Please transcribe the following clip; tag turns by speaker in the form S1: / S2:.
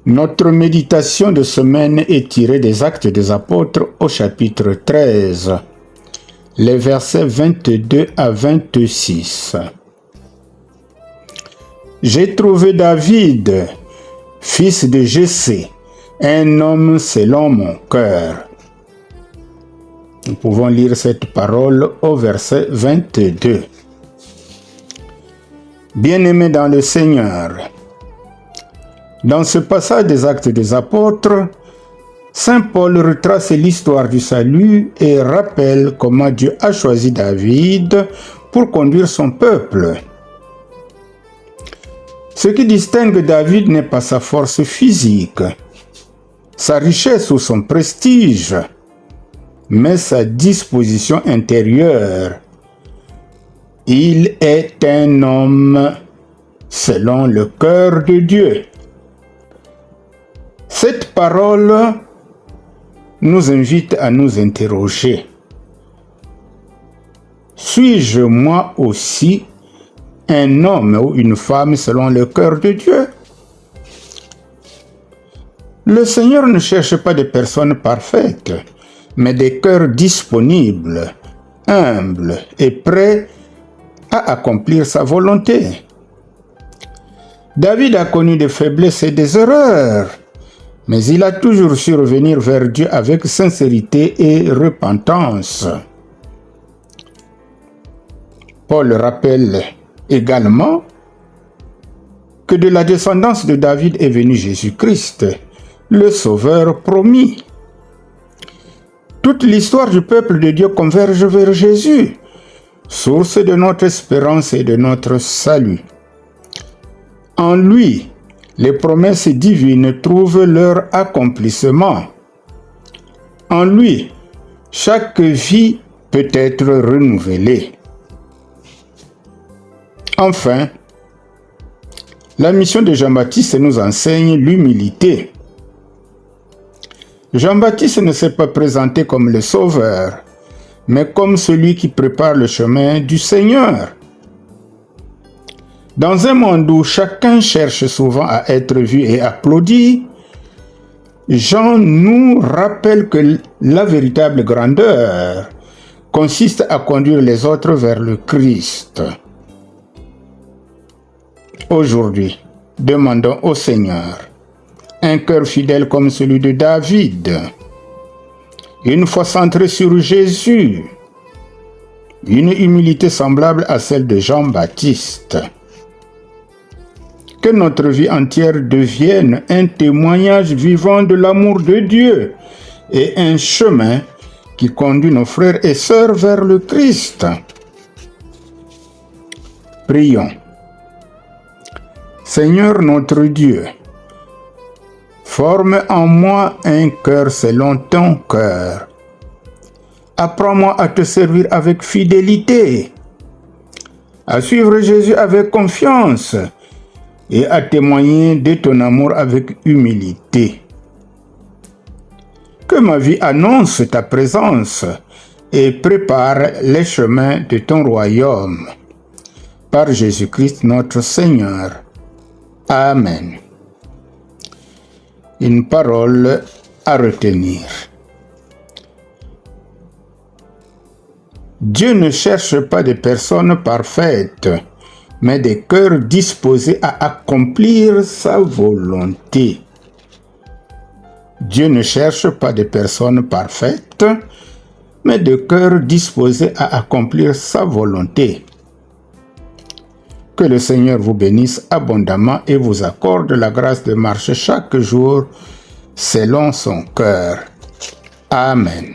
S1: Notre méditation de semaine est tirée des Actes des Apôtres au chapitre 13, les versets 22 à 26. J'ai trouvé David, fils de Jessé, un homme selon mon cœur. Nous pouvons lire cette parole au verset 22. Bien-aimés dans le Seigneur, dans ce passage des Actes des Apôtres, Saint Paul retrace l'histoire du salut et rappelle comment Dieu a choisi David pour conduire son peuple. Ce qui distingue David n'est pas sa force physique, sa richesse ou son prestige, mais sa disposition intérieure. Il est un homme selon le cœur de Dieu. Cette parole nous invite à nous interroger. Suis-je moi aussi un homme ou une femme selon le cœur de Dieu? Le Seigneur ne cherche pas des personnes parfaites, mais des cœurs disponibles, humbles et prêts à accomplir sa volonté. David a connu des faiblesses et des erreurs, mais il a toujours su revenir vers Dieu avec sincérité et repentance. Paul rappelle également que de la descendance de David est venu Jésus-Christ, le Sauveur promis. Toute l'histoire du peuple de Dieu converge vers Jésus, source de notre espérance et de notre salut. En lui, les promesses divines trouvent leur accomplissement. En lui, chaque vie peut être renouvelée. Enfin, la mission de Jean-Baptiste nous enseigne l'humilité. Jean-Baptiste ne s'est pas présenté comme le Sauveur, mais comme celui qui prépare le chemin du Seigneur. Dans un monde où chacun cherche souvent à être vu et applaudi, Jean nous rappelle que la véritable grandeur consiste à conduire les autres vers le Christ. Aujourd'hui, demandons au Seigneur un cœur fidèle comme celui de David, une foi centrée sur Jésus, une humilité semblable à celle de Jean-Baptiste. Que notre vie entière devienne un témoignage vivant de l'amour de Dieu et un chemin qui conduit nos frères et sœurs vers le Christ. Prions. Seigneur notre Dieu, forme en moi un cœur selon ton cœur. Apprends-moi à te servir avec fidélité, à suivre Jésus avec confiance et à témoigner de ton amour avec humilité. Que ma vie annonce ta présence et prépare les chemins de ton royaume. Par Jésus-Christ notre Seigneur. Amen. Une parole à retenir. Dieu ne cherche pas des personnes parfaites, mais des cœurs disposés à accomplir sa volonté. Dieu ne cherche pas des personnes parfaites, mais des cœurs disposés à accomplir sa volonté. Que le Seigneur vous bénisse abondamment et vous accorde la grâce de marcher chaque jour selon son cœur. Amen.